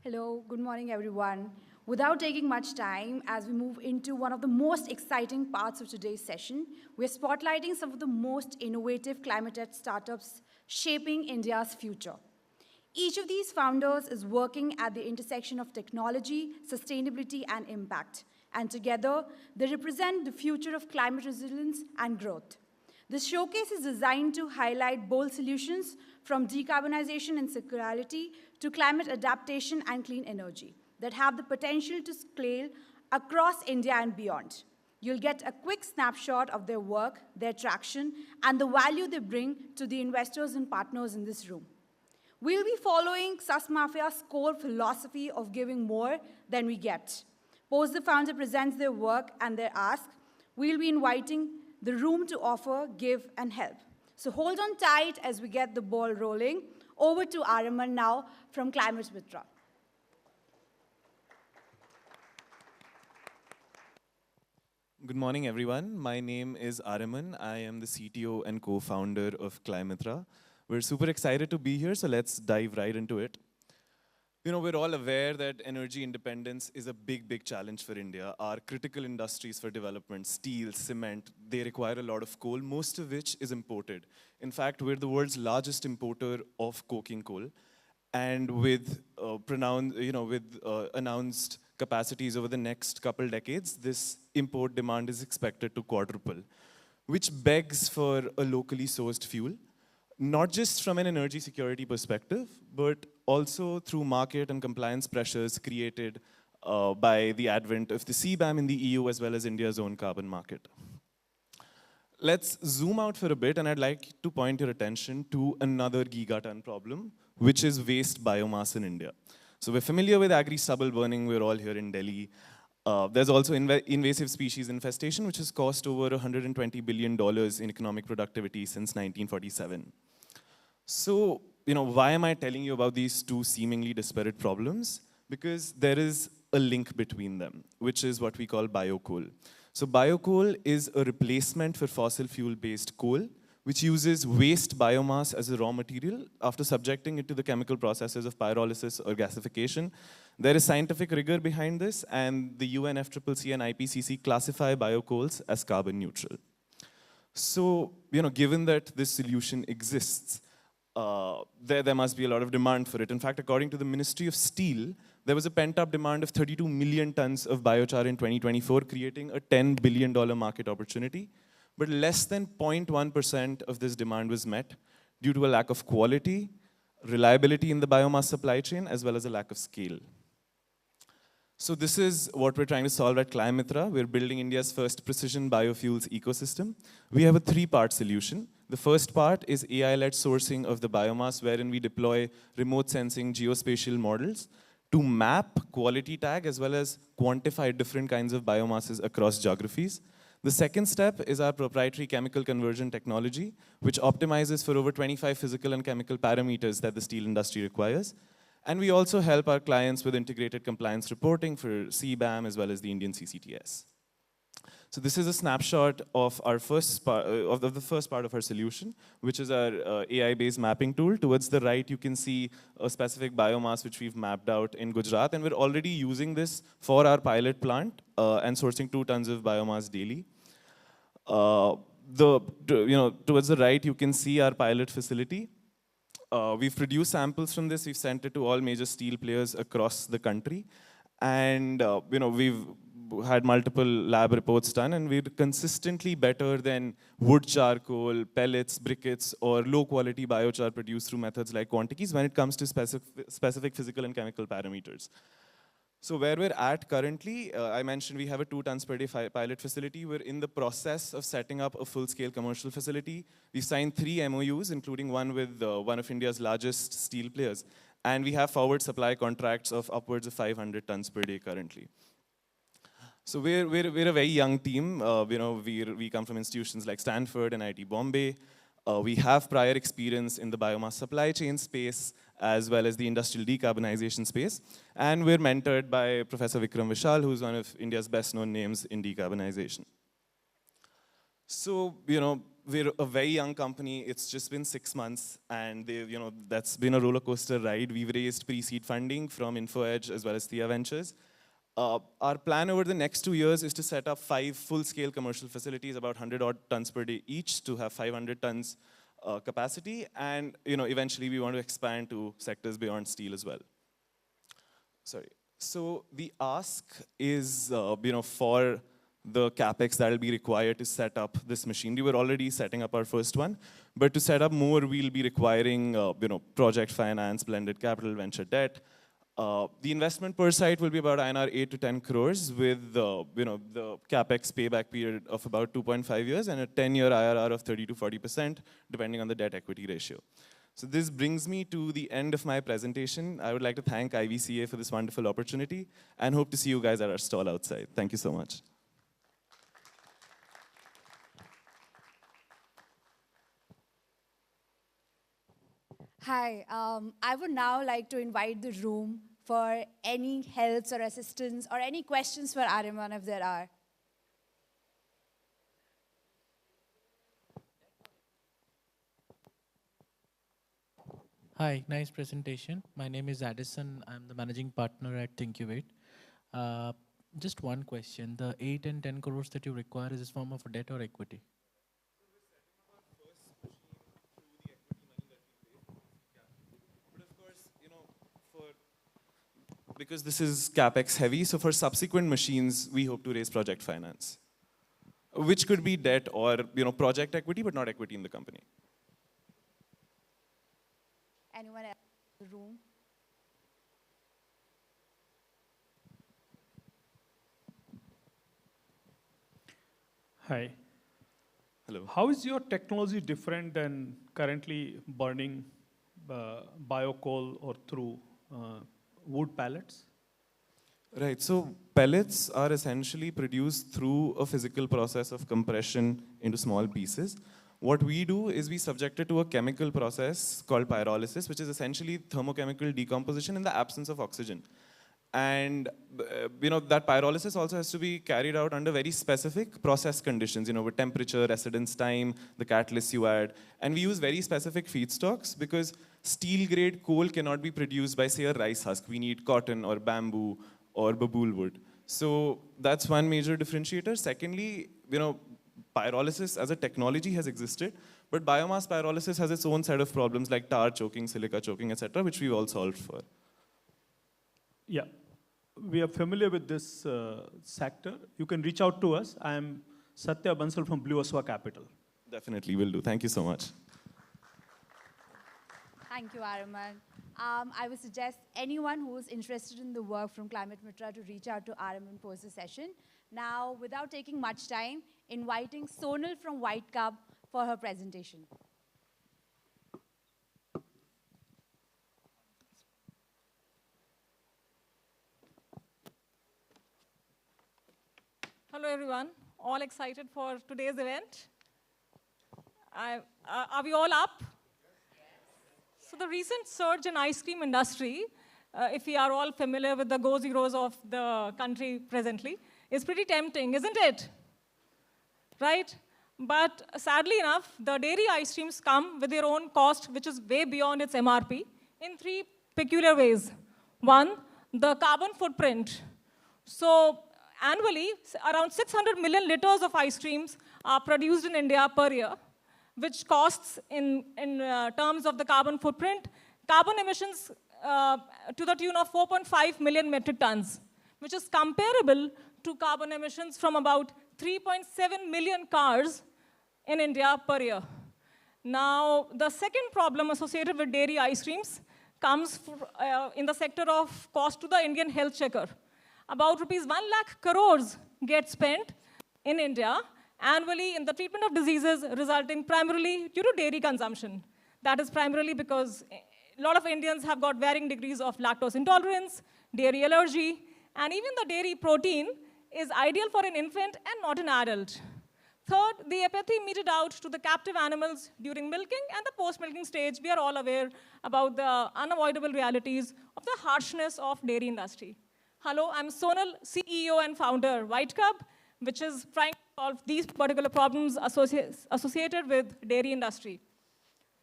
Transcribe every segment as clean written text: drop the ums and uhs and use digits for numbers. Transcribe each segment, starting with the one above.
Hello, good morning, everyone. Without taking much time, as we move into one of the most exciting parts of today's session, we're spotlighting some of the most innovative climate tech startups shaping India's future. Each of these founders is working at the intersection of technology, sustainability, and impact. And together, they represent the future of climate resilience and growth. This showcase is designed to highlight bold solutions from decarbonization and circularity to climate adaptation and clean energy that have the potential to scale across India and beyond. You'll get a quick snapshot of their work, their traction, and the value they bring to the investors and partners in this room. We'll be following Sus Mafia's core philosophy of giving more than we get. Post the founder presents their work and their ask, we'll be inviting the room to offer, give, and help. So hold on tight as we get the ball rolling. Over to Araman now from Climitra. Good morning, everyone. My name is Araman. I am the CTO and co-founder of Climitra. We're super excited to be here, so let's dive right into it. We're all aware that energy independence is a big challenge for India. Our critical industries for development, steel, cement, they require a lot of coal, most of which is imported. In fact, we're the world's largest importer of coking coal. And with announced capacities over the next couple decades, this import demand is expected to quadruple, which begs for a locally sourced fuel, not just from an energy security perspective, but also through market and compliance pressures created by the advent of the CBAM in the EU as well as India's own carbon market. Let's zoom out for a bit, and I'd like to point your attention to another gigaton problem, which is waste biomass in India. So we're familiar with agri-stubble burning, we're all here in Delhi. There's also invasive species infestation, which has cost over $120 billion in economic productivity since 1947. So, why am I telling you about these two seemingly disparate problems? Because there is a link between them, which is what we call biocoal. So biocoal is a replacement for fossil fuel-based coal, which uses waste biomass as a raw material after subjecting it to the chemical processes of pyrolysis or gasification. There is scientific rigor behind this, and the UNFCCC and IPCC classify biocoals as carbon neutral. So, given that this solution exists, there must be a lot of demand for it. In fact, according to the Ministry of Steel, there was a pent-up demand of 32 million tons of biochar in 2024, creating a $10 billion market opportunity. But less than 0.1% of this demand was met due to a lack of quality, reliability in the biomass supply chain, as well as a lack of scale. So this is what we're trying to solve at Climitra. We're building India's first precision biofuels ecosystem. We have a three-part solution. The first part is AI-led sourcing of the biomass, wherein we deploy remote sensing geospatial models to map, quality tag, as well as quantify different kinds of biomasses across geographies. The second step is our proprietary chemical conversion technology, which optimizes for over 25 physical and chemical parameters that the steel industry requires. And we also help our clients with integrated compliance reporting for CBAM as well as the Indian CCTS. So this is a snapshot of our first part, the first part of our solution, which is our AI-based mapping tool. Towards the right, you can see a specific biomass which we've mapped out in Gujarat, and we're already using this for our pilot plant and sourcing 2 tons of biomass daily. Towards the right, you can see our pilot facility. We've produced samples from this. We've sent it to all major steel players across the country, and we've had multiple lab reports done, and we're consistently better than wood charcoal, pellets, briquettes, or low-quality biochar produced through methods like quantities when it comes to specific physical and chemical parameters. So where we're at currently, I mentioned we have a 2 tons per day pilot facility. We're in the process of setting up a full-scale commercial facility. We've signed 3 MOUs, including one with one of India's largest steel players. And we have forward supply contracts of upwards of 500 tons per day currently. So we're a very young team. We come from institutions like Stanford and IIT Bombay. We have prior experience in the biomass supply chain space, as well as the industrial decarbonization space. And we're mentored by Professor Vikram Vishal, who's one of India's best-known names in decarbonization. So, we're a very young company. It's just been 6 months, and that's been a roller coaster ride. We've raised pre-seed funding from InfoEdge as well as Thea Ventures. Our plan over the next 2 years is to set up 5 full-scale commercial facilities, about 100 odd tons per day each, to have 500 tons capacity, and eventually we want to expand to sectors beyond steel as well. Sorry. So the ask is, for the capex that will be required to set up this machine. We were already setting up our first one, but to set up more, we'll be requiring, project finance, blended capital, venture debt. The investment per site will be about INR 8 to 10 crores with, the capex payback period of about 2.5 years and a 10-year IRR of 30 to 40%, depending on the debt equity ratio. So this brings me to the end of my presentation. I would like to thank IVCA for this wonderful opportunity and hope to see you guys at our stall outside. Thank you so much. Hi, I would now like to invite the room for any helps or assistance or any questions for Ariman if there are. Hi, nice presentation. My name is Addison. I'm the managing partner at Thinkuvate. Just one question. The 8 and 10 crores that you require, is this form of debt or equity? Because this is capex heavy, so for subsequent machines, we hope to raise project finance, which could be debt or project equity, but not equity in the company. Anyone else in the room? Hi. Hello. How is your technology different than currently burning bio-coal or through wood pellets? Right, so pellets are essentially produced through a physical process of compression into small pieces. What we do is we subject it to a chemical process called pyrolysis, which is essentially thermochemical decomposition in the absence of oxygen. And that pyrolysis also has to be carried out under very specific process conditions, with temperature, residence time, the catalysts you add. And we use very specific feedstocks because steel-grade coal cannot be produced by, say, a rice husk. We need cotton or bamboo or babool wood. So that's one major differentiator. Secondly, pyrolysis as a technology has existed, but biomass pyrolysis has its own set of problems like tar choking, silica choking, etc., which we've all solved for. Yeah, we are familiar with this sector. You can reach out to us. I am Satya Bansal from Blue Aswa Capital. Definitely will do. Thank you so much. Thank you, Ariman. I would suggest anyone who is interested in the work from Climitra to reach out to Ariman post the session. Now, without taking much time, inviting Sonal from White Cub for her presentation. Hello, everyone. All excited for today's event? Are we all up? So the recent surge in ice cream industry, if we are all familiar with the go-zeros of the country presently, is pretty tempting, isn't it? Right? But sadly enough, the dairy ice creams come with their own cost, which is way beyond its MRP, in 3 peculiar ways. One, the carbon footprint. So annually, around 600 million liters of ice creams are produced in India per year, which costs in terms of the carbon footprint, carbon emissions to the tune of 4.5 million metric tons, which is comparable to carbon emissions from about 3.7 million cars in India per year. Now, the second problem associated with dairy ice creams comes in the sector of cost to the Indian health checker. About rupees 1 lakh crores get spent in India annually in the treatment of diseases resulting primarily due to dairy consumption. That is primarily because a lot of Indians have got varying degrees of lactose intolerance, dairy allergy, and even the dairy protein is ideal for an infant and not an adult. Third, the apathy meted out to the captive animals during milking and the post-milking stage. We are all aware about the unavoidable realities of the harshness of dairy industry. Hello, I'm Sonal, CEO and founder, White Cub. which is trying to solve these particular problems associated with dairy industry.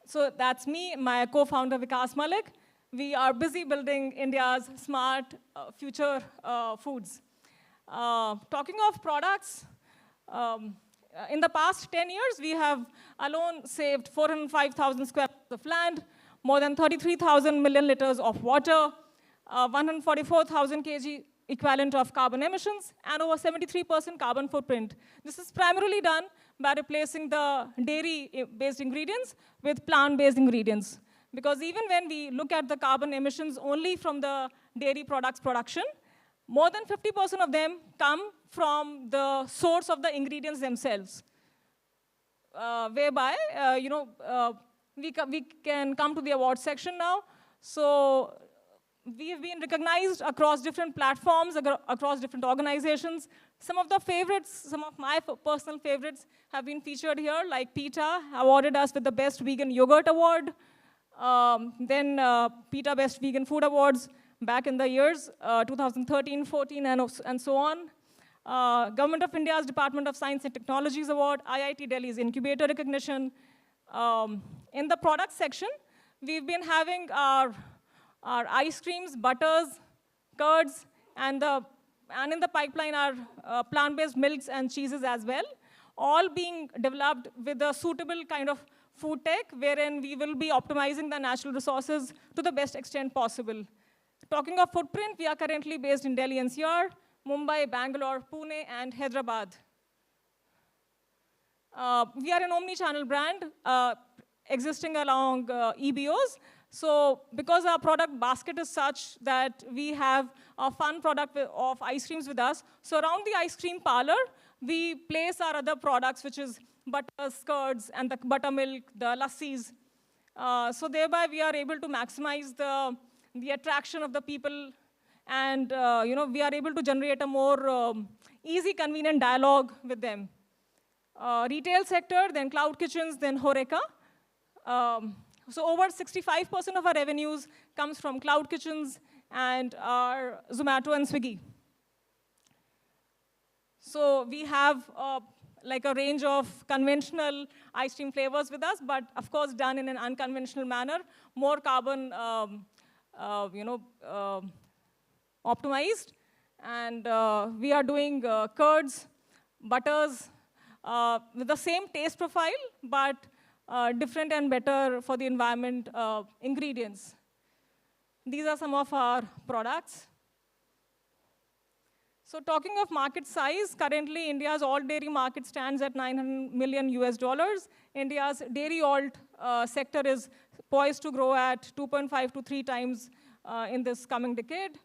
So that's me, my co-founder Vikas Malik. We are busy building India's smart future foods. Talking of products, in the past 10 years, we have alone saved 405,000 square miles of land, more than 33,000 million liters of water, 144,000 kg equivalent of carbon emissions, and over 73% carbon footprint. This is primarily done by replacing the dairy-based ingredients with plant-based ingredients. Because even when we look at the carbon emissions only from the dairy products production, more than 50% of them come from the source of the ingredients themselves, whereby we can come to the award section now. So we have been recognized across different platforms, across different organizations. Some of the favorites, some of my personal favorites have been featured here, like PETA awarded us with the Best Vegan Yogurt Award, then PETA Best Vegan Food Awards back in the years 2013, 14, and so on. Government of India's Department of Science and Technologies Award, IIT Delhi's Incubator Recognition. In the product section, we've been having our ice creams, butters, curds, and in the pipeline are plant-based milks and cheeses as well, all being developed with a suitable kind of food tech, wherein we will be optimizing the natural resources to the best extent possible. Talking of footprint, we are currently based in Delhi NCR, Mumbai, Bangalore, Pune, and Hyderabad. We are an omni-channel brand existing along EBOs. So because our product basket is such that we have a fun product of ice creams with us, so around the ice cream parlor, we place our other products, which is butters, curds, and the buttermilk, the lassis. So thereby, we are able to maximize the attraction of the people, and we are able to generate a more easy, convenient dialogue with them. Retail sector, then cloud kitchens, then Horeca. So over 65% of our revenues comes from cloud kitchens and our Zomato and Swiggy. So we have like a range of conventional ice cream flavors with us, but of course done in an unconventional manner, more carbon optimized. And we are doing curds, butters, with the same taste profile, but different and better for the environment ingredients. These are some of our products. So talking of market size, currently India's alt dairy market stands at $900 million US. India's dairy alt sector is poised to grow at 2.5 to 3 times in this coming decade.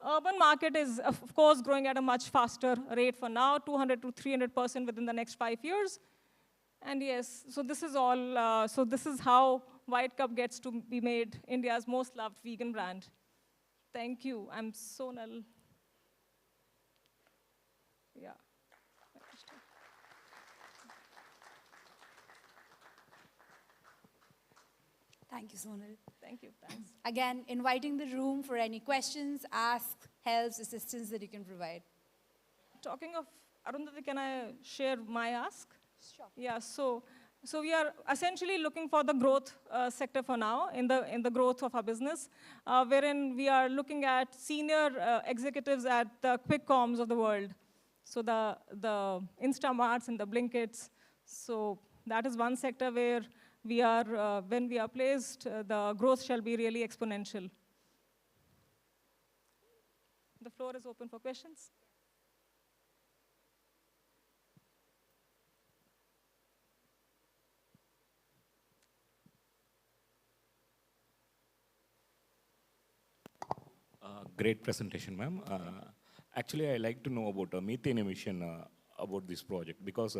Urban market is, of course, growing at a much faster rate for now, 200 to 300% within the next 5 years. And yes, so this is all, so this is how White Cup gets to be made India's most loved vegan brand. Thank you. I'm Sonal. Yeah. Thank you, Sonal. Thank you. Thanks. Again, inviting the room for any questions, asks, helps, assistance that you can provide. Talking of, Arundhati, can I share my ask? Sure. Yeah, so we are essentially looking for the growth sector for now in the growth of our business, wherein we are looking at senior executives at the quick comms of the world. So the Instamarts and the Blinkits. So that is one sector where we are, when we are placed, the growth shall be really exponential. The floor is open for questions. Great presentation, ma'am. Actually, I like to know about methane emission about this project, because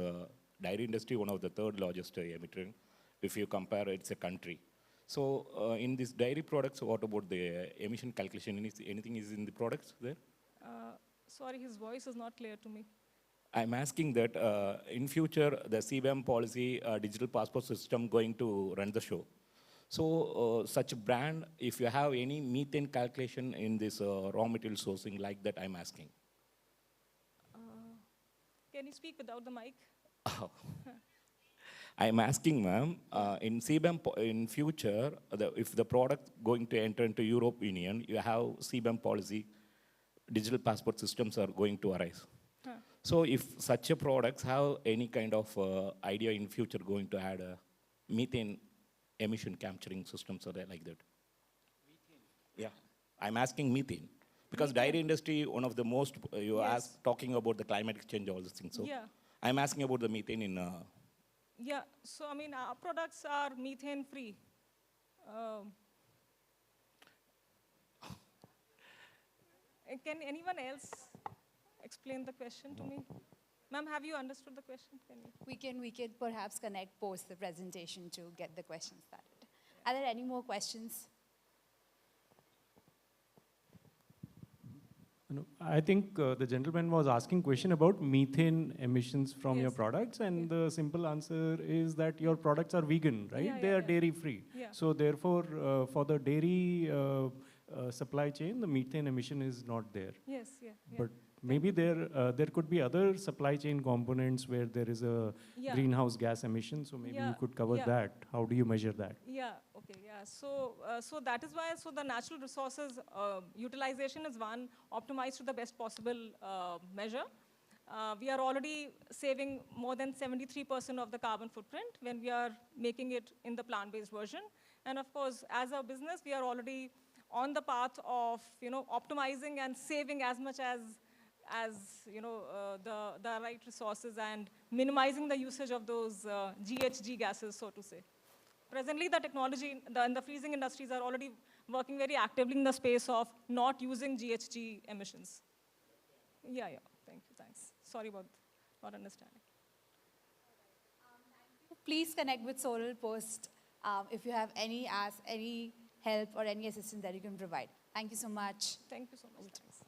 dairy industry, one of the third largest emitter, if you compare, it's a country. So in these dairy products, what about the emission calculation? Anything is in the products there? Sorry, his voice is not clear to me. I'm asking that in future, the CBAM policy, digital passport system going to run the show. So such a brand, if you have any methane calculation in this raw material sourcing like that, I'm asking. Can you speak without the mic? I'm asking, ma'am, in CBAM, in future, if the product going to enter into Europe Union, you have CBAM policy, digital passport systems are going to arise. So if such a products have any kind of idea in future going to add a methane emission capturing systems or like that? Methane? Yeah, I'm asking methane. Because dairy industry, one of the most, you ask, talking about the climate change, all these things. So I'm asking about the methane in... Yeah, so I mean, our products are methane free. Can anyone else explain the question to me? Ma'am, have you understood the question? Can you? We can perhaps connect post the presentation to get the questions started. Are there any more questions? No, I think the gentleman was asking question about methane emissions from your products, and the simple answer is that your products are vegan, right? They are dairy free. So therefore, for the dairy supply chain, the methane emission is not there. But maybe there could be other supply chain components where there is a greenhouse gas emission. So maybe you could cover that. How do you measure that? So that is why, so the natural resources utilization is one, optimized to the best possible measure. We are already saving more than 73% of the carbon footprint when we are making it in the plant-based version. And of course, as a business, we are already on the path of, optimizing and saving as much as the right resources and minimizing the usage of those GHG gases, so to say. Presently, the technology and the freezing industries are already working very actively in the space of not using GHG emissions. Thank you, thanks. Sorry about not understanding. Please connect with Soral post if you have any help or any assistance that you can provide. Thank you so much. Thank you so much. Thanks.